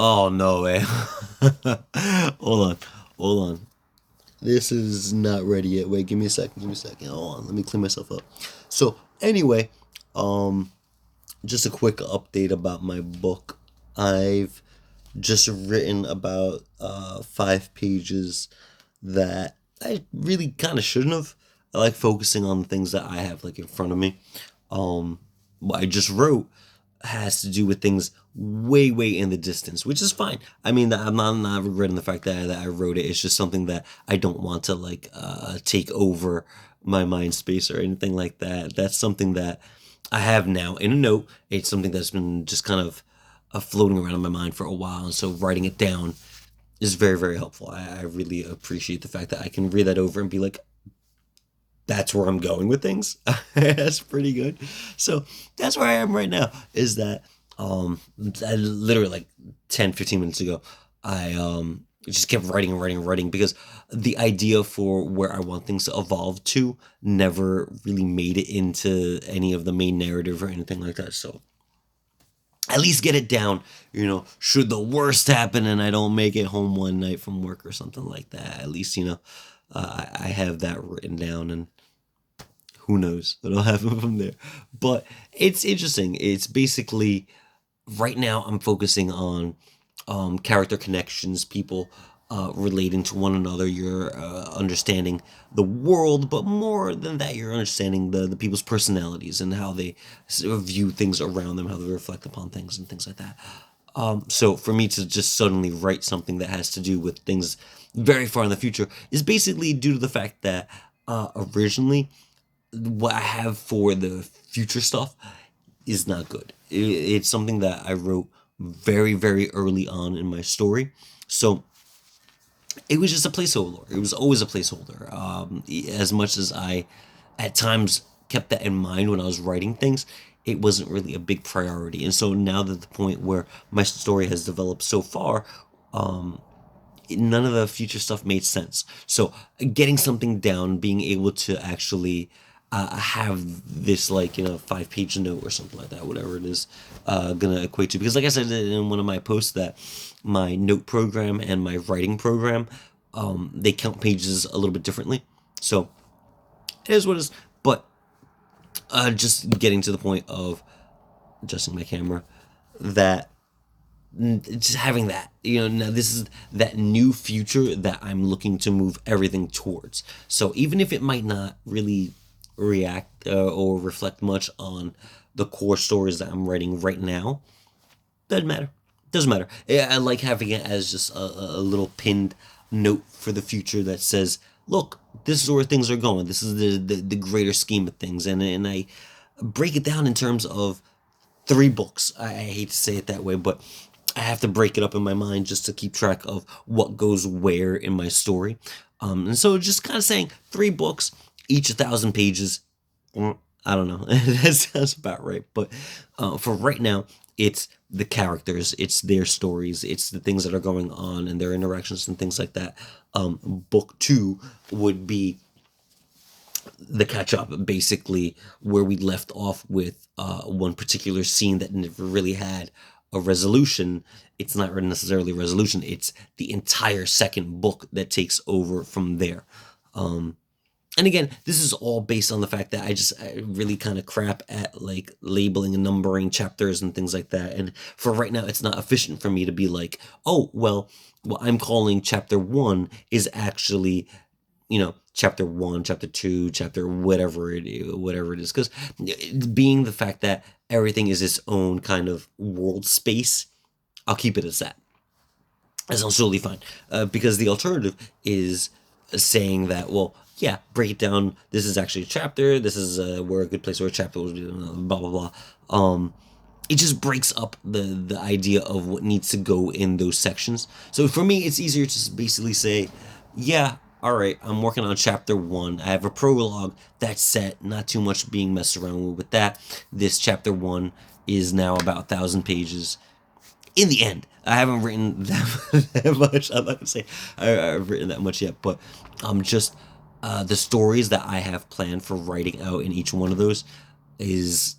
Oh no way. Hold on. Hold on. This is not ready yet. Wait, give me a second. Give me a second. Hold on. Let me clean myself up. So anyway, um, just a quick update about my book. I've just written about 5 pages that I really kind of shouldn't have. I like focusing on the things that I have like in front of me. What I just wrote has to do with things way, way in the distance, which is fine. I mean, I'm not regretting the fact that I wrote it. It's just something that I don't want to like take over my mind space or anything like that. That's something that I have now in a note. It's something that's been just kind of floating around in my mind for a while, and so writing it down is very, very helpful. I really appreciate the fact that I can read that over and be like, that's where I'm going with things. That's pretty good. So that's where I am right now. Is that I literally like 10, 15 minutes ago, I just kept writing and writing and writing because the idea for where I want things to evolve to never really made it into any of the main narrative or anything like that. So at least get it down, should the worst happen and I don't make it home one night from work or something like that, at least, I have that written down, and who knows what'll happen from there. But it's interesting. It's basically right now I'm focusing on character connections, people relating to one another. You're understanding the world, but more than that, you're understanding the people's personalities and how they view things around them, how they reflect upon things, and things like that. So for me to just suddenly write something that has to do with things very far in the future is basically due to the fact that originally what I have for the future stuff is not good. It's something that I wrote very, very early on in my story. So it was just a placeholder. It was always a placeholder. As much as I, at times, kept that in mind when I was writing things, it wasn't really a big priority. And so now that the point where my story has developed so far, none of the future stuff made sense. So getting something down, being able to actually have this like 5 page note or something like that, whatever it is, gonna equate to. Because like I said in one of my posts, that my note program and my writing program, they count pages a little bit differently. So it is what it is. But just getting to the point of adjusting my camera, that just having that, now this is that new future that I'm looking to move everything towards. So even if it might not really react or reflect much on the core stories that I'm writing right now, doesn't matter. Doesn't matter. I like having it as just a little pinned note for the future that says, look, this is where things are going. This is the greater scheme of things. And I break it down in terms of 3 books. I hate to say it that way, but I have to break it up in my mind just to keep track of what goes where in my story. And so just kind of saying 3 books, each 1,000 pages. I don't know. That sounds about right. But for right now, it's the characters, it's their stories, it's the things that are going on and their interactions and things like that. Book 2 would be the catch up, basically, where we left off with one particular scene that never really had a resolution. It's not necessarily a resolution, it's the entire second book that takes over from there. And again, this is all based on the fact that I really kind of crap at like labeling and numbering chapters and things like that. And for right now, it's not efficient for me to be like, oh, well, what I'm calling chapter 1 is actually, chapter 1, chapter 2, chapter whatever it is. Because being the fact that everything is its own kind of world space, I'll keep it as that. That's absolutely fine. Because the alternative is saying that, well, yeah, break it down. This is actually a chapter. This is where a good place where a chapter was, blah, blah, blah. It just breaks up the idea of what needs to go in those sections. So for me, it's easier to just basically say, yeah, all right, I'm working on chapter 1. I have a prologue that's set, not too much being messed around with that. This chapter 1 is now about 1,000 pages. In the end, I haven't written that much. I'm not gonna say I've written that much yet, but just the stories that I have planned for writing out in each one of those is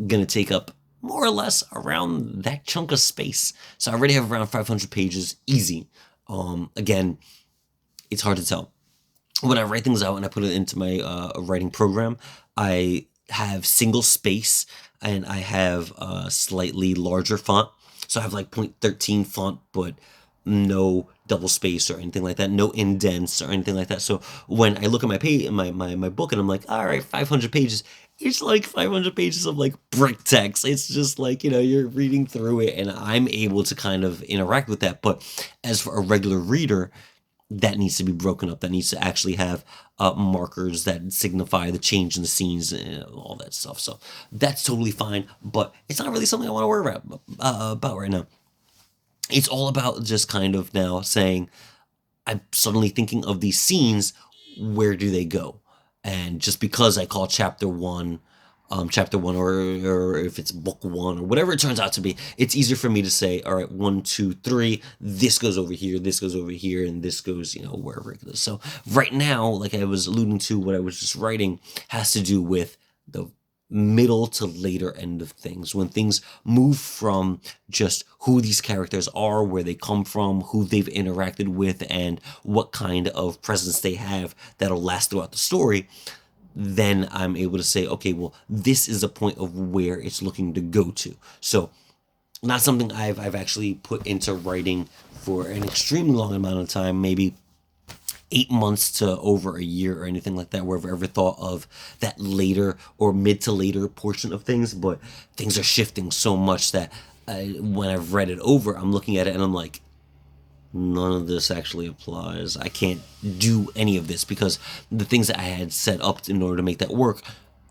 gonna take up more or less around that chunk of space. So I already have around 500 pages, easy. Again, it's hard to tell. When I write things out and I put it into my writing program, I have single space and I have a slightly larger font. So I have like 0.13 font, but no double space or anything like that, no indents or anything like that. So when I look at my page, my book, and I'm like, all right, 500 pages. It's like 500 pages of like brick text. It's just like, you're reading through it and I'm able to kind of interact with that. But as for a regular reader, that needs to be broken up. That needs to actually have markers that signify the change in the scenes and all that stuff. So that's totally fine, but it's not really something I want to worry about right now. It's all about just kind of now saying, I'm suddenly thinking of these scenes, where do they go? And just because I call chapter one, or if it's book one, or whatever it turns out to be, it's easier for me to say, all right, 1, 2, 3, this goes over here, this goes over here, and this goes, wherever it goes. So right now, like I was alluding to, what I was just writing has to do with the middle to later end of things, when things move from just who these characters are, where they come from, who they've interacted with, and what kind of presence they have that'll last throughout the story. Then I'm able to say, okay, well, this is a point of where it's looking to go to. So not something I've actually put into writing for an extremely long amount of time, maybe 8 months to over a year or anything like that, where I've ever thought of that later or mid to later portion of things. But things are shifting so much that when I've read it over, I'm looking at it and I'm like, none of this actually applies. I can't do any of this because the things that I had set up in order to make that work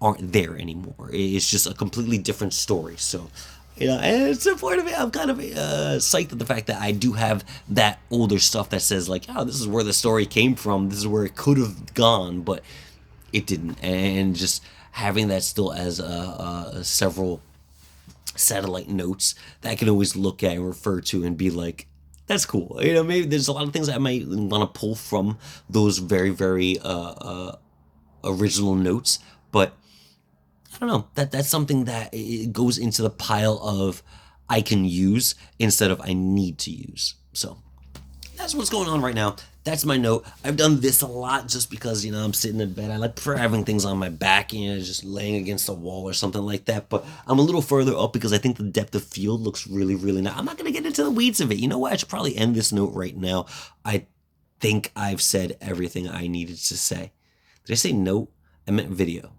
aren't there anymore. It's just a completely different story. So, and it's important to me. I'm kind of psyched at the fact that I do have that older stuff that says like, oh, this is where the story came from. This is where it could have gone, but it didn't. And just having that still as several satellite notes that I can always look at and refer to and be like, that's cool. Maybe there's a lot of things that I might want to pull from those very, very original notes, but I don't know. That's something that it goes into the pile of I can use instead of I need to use. So that's what's going on right now. That's my note. I've done this a lot just because, I'm sitting in bed. I like having things on my back, just laying against a wall or something like that. But I'm a little further up because I think the depth of field looks really, really nice. I'm not going to get into the weeds of it. You know what? I should probably end this note right now. I think I've said everything I needed to say. Did I say note? I meant video.